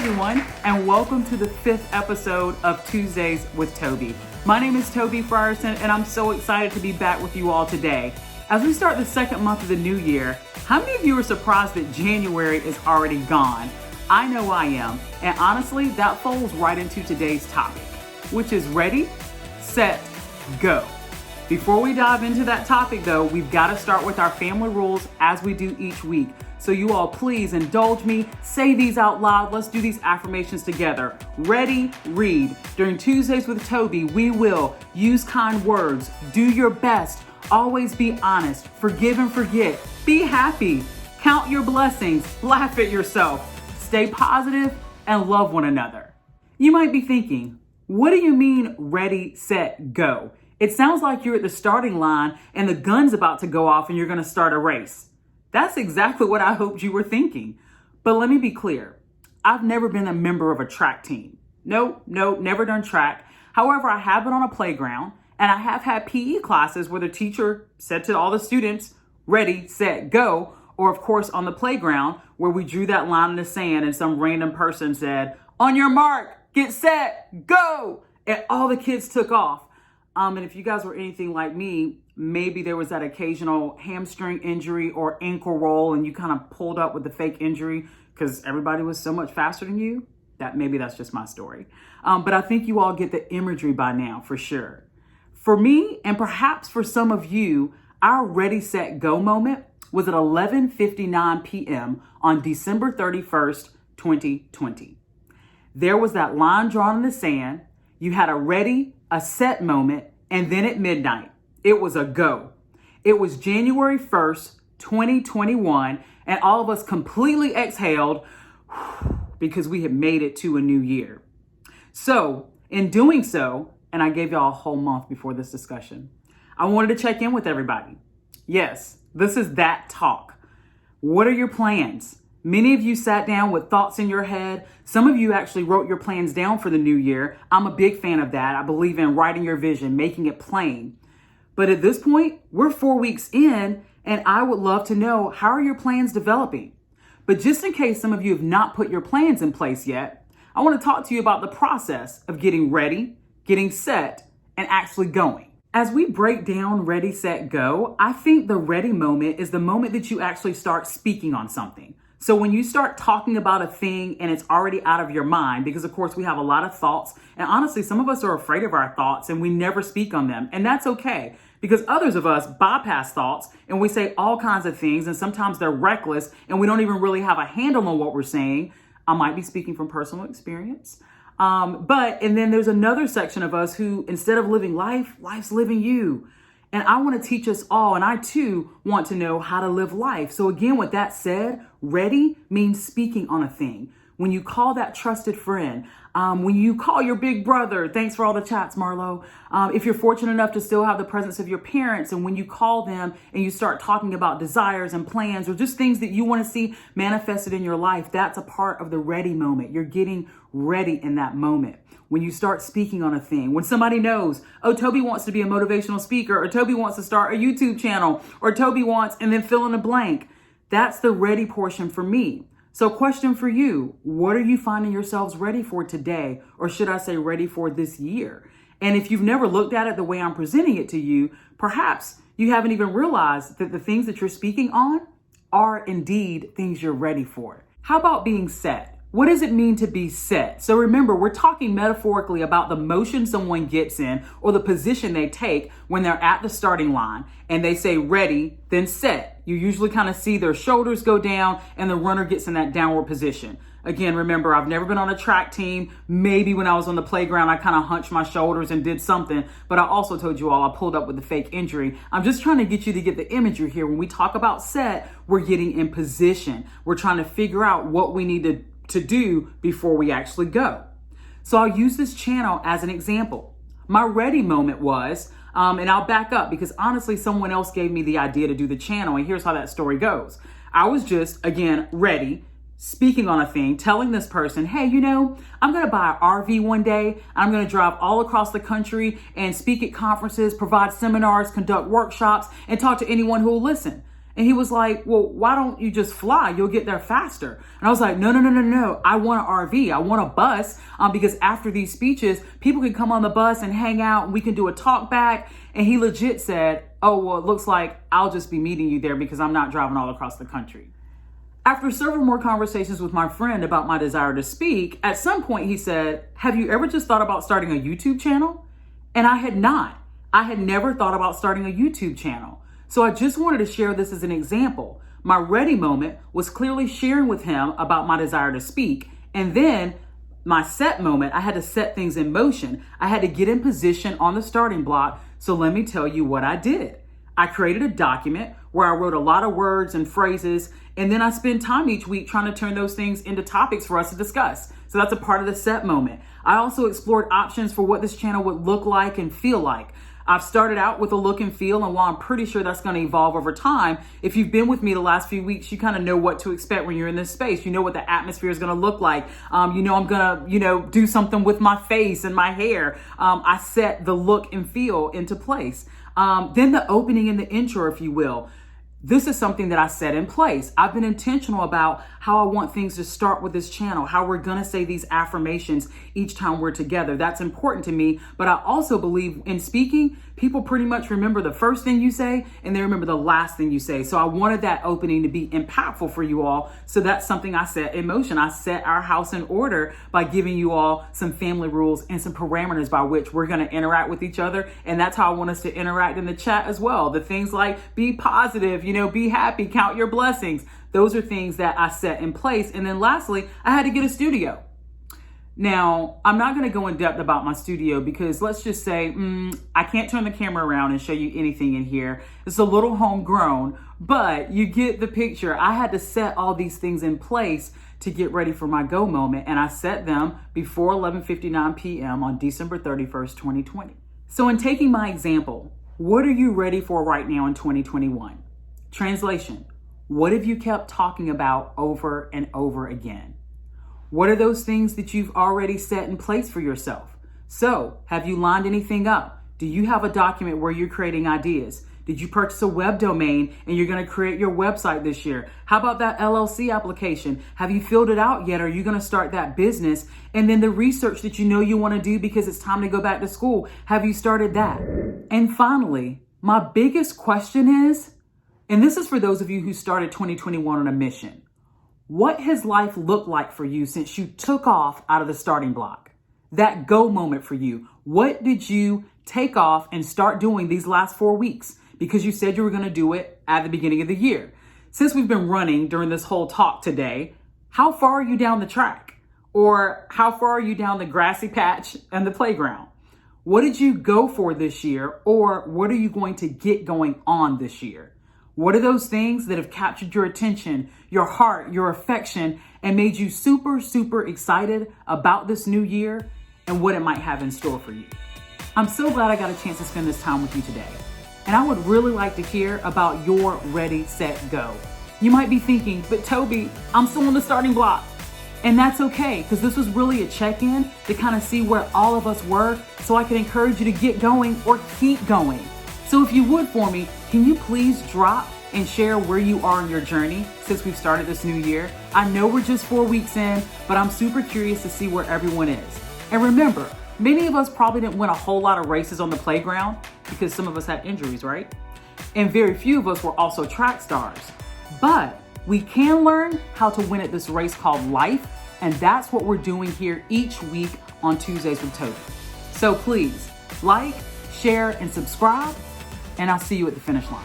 everyone, and welcome to the 5th episode of Tuesdays with Toby. My name is Toby Frierson, and I'm so excited to be back with you all today. As we start the second month of the new year, how many of you are surprised that January is already gone? I know I am, and honestly, that falls right into today's topic, which is ready, set, go. Before we dive into that topic though, we've got to start with our family rules as we do each week. So you all please indulge me, say these out loud. Let's do these affirmations together. Ready, read. During Tuesdays with Toby, we will use kind words, do your best, always be honest, forgive and forget, be happy, count your blessings, laugh at yourself, stay positive, and love one another. You might be thinking, what do you mean ready, set, go? It sounds like you're at the starting line and the gun's about to go off and you're going to start a race. That's exactly what I hoped you were thinking. But let me be clear. I've never been a member of a track team. No, never done track. However, I have been on a playground and I have had PE classes where the teacher said to all the students, ready, set, go. Or of course on the playground where we drew that line in the sand and some random person said, on your mark, get set, go. And all the kids took off. And if you guys were anything like me, maybe there was that occasional hamstring injury or ankle roll and you kind of pulled up with the fake injury because everybody was so much faster than you. Maybe that's just my story. But I think you all get the imagery by now for sure. For me, and perhaps for some of you, our ready, set, go moment was at 11:59 p.m. on December 31st, 2020. There was that line drawn in the sand. You had a ready, a set moment, and then at midnight, it was a go. It was January 1st, 2021, and all of us completely exhaled because we had made it to a new year. So in doing so, and I gave y'all a whole month before this discussion, I wanted to check in with everybody. Yes, this is that talk. What are your plans? Many of you sat down with thoughts in your head. Some of you actually wrote your plans down for the new year. I'm a big fan of that. I believe in writing your vision, making it plain. But at this point, we're 4 weeks in, and I would love to know, how are your plans developing? But just in case some of you have not put your plans in place yet, I want to talk to you about the process of getting ready, getting set, and actually going. As we break down ready, set, go, I think the ready moment is the moment that you actually start speaking on something. So when you start talking about a thing and it's already out of your mind, because of course we have a lot of thoughts, and honestly, some of us are afraid of our thoughts and we never speak on them. And that's okay, because others of us bypass thoughts and we say all kinds of things, and sometimes they're reckless and we don't even really have a handle on what we're saying. I might be speaking from personal experience. And then there's another section of us who, instead of living life, life's living you. And I want to teach us all, and I too want to know how to live life. So again, with that said, ready means speaking on a thing. When you call that trusted friend, when you call your big brother, thanks for all the chats, Marlo. If you're fortunate enough to still have the presence of your parents, and when you call them and you start talking about desires and plans or just things that you want to see manifested in your life, that's a part of the ready moment. You're getting ready in that moment. When you start speaking on a thing, when somebody knows, oh, Toby wants to be a motivational speaker, or Toby wants to start a YouTube channel, or Toby wants, and then fill in a blank. That's the ready portion for me. So question for you, what are you finding yourselves ready for today? Or should I say ready for this year? And if you've never looked at it the way I'm presenting it to you, perhaps you haven't even realized that the things that you're speaking on are indeed things you're ready for. How about being set? What does it mean to be set? So remember, we're talking metaphorically about the motion someone gets in or the position they take when they're at the starting line and they say ready, then set. You usually kind of see their shoulders go down and the runner gets in that downward position. Again, remember, I've never been on a track team. Maybe when I was on the playground, I kind of hunched my shoulders and did something, but I also told you all I pulled up with the fake injury. I'm just trying to get you to get the imagery here. When we talk about set, we're getting in position. We're trying to figure out what we need to do before we actually go. So I'll use this channel as an example. My ready moment was, and I'll back up because honestly, someone else gave me the idea to do the channel, and here's how that story goes. I was just, again, ready, speaking on a thing, telling this person, hey, I'm going to buy an RV one day. I'm going to drive all across the country and speak at conferences, provide seminars, conduct workshops, and talk to anyone who will listen. And he was like, well, why don't you just fly? You'll get there faster. And I was like, no. I want an RV. I want a bus because after these speeches, people can come on the bus and hang out and we can do a talk back. And he legit said, oh, well, it looks like I'll just be meeting you there because I'm not driving all across the country. After several more conversations with my friend about my desire to speak, at some point he said, have you ever just thought about starting a YouTube channel? And I had not. I had never thought about starting a YouTube channel. So I just wanted to share this as an example. My ready moment was clearly sharing with him about my desire to speak. And then my set moment, I had to set things in motion. I had to get in position on the starting block. So let me tell you what I did. I created a document where I wrote a lot of words and phrases, and then I spend time each week trying to turn those things into topics for us to discuss. So that's a part of the set moment. I also explored options for what this channel would look like and feel like. I've started out with a look and feel, and while I'm pretty sure that's going to evolve over time, if you've been with me the last few weeks, you kind of know what to expect when you're in this space. You know what the atmosphere is going to look like. I'm going to, do something with my face and my hair. I set the look and feel into place. Then the opening and the intro, if you will. This is something that I set in place. I've been intentional about how I want things to start with this channel, how we're going to say these affirmations each time we're together. That's important to me. But I also believe in speaking, people pretty much remember the first thing you say and they remember the last thing you say. So I wanted that opening to be impactful for you all. So that's something I set in motion. I set our house in order by giving you all some family rules and some parameters by which we're going to interact with each other. And that's how I want us to interact in the chat as well. The things like be positive, be happy, count your blessings. Those are things that I set in place. And then lastly, I had to get a studio. Now, I'm not going to go in depth about my studio because let's just say I can't turn the camera around and show you anything in here. It's a little homegrown, but you get the picture. I had to set all these things in place to get ready for my go moment, and I set them before 11:59 p.m. on December 31st, 2020. So in taking my example, what are you ready for right now in 2021? Translation, what have you kept talking about over and over again? What are those things that you've already set in place for yourself? So, have you lined anything up? Do you have a document where you're creating ideas? Did you purchase a web domain and you're going to create your website this year? How about that LLC application? Have you filled it out yet? Are you going to start that business? And then the research that you want to do because it's time to go back to school. Have you started that? And finally, my biggest question is, and this is for those of you who started 2021 on a mission. What has life looked like for you since you took off out of the starting block? That go moment for you. What did you take off and start doing these last 4 weeks? Because you said you were going to do it at the beginning of the year. Since we've been running during this whole talk today, how far are you down the track? Or how far are you down the grassy patch and the playground? What did you go for this year? Or what are you going to get going on this year? What are those things that have captured your attention, your heart, your affection, and made you super, super excited about this new year and what it might have in store for you? I'm so glad I got a chance to spend this time with you today. And I would really like to hear about your ready, set, go. You might be thinking, but Toby, I'm still on the starting block. And that's okay, because this was really a check-in to kind of see where all of us were so I can encourage you to get going or keep going. So if you would for me, can you please drop and share where you are in your journey since we've started this new year? I know we're just 4 weeks in, but I'm super curious to see where everyone is. And remember, many of us probably didn't win a whole lot of races on the playground because some of us had injuries, right? And very few of us were also track stars. But we can learn how to win at this race called life, and that's what we're doing here each week on Tuesdays with Toby. So please, like, share, and subscribe, and I'll see you at the finish line.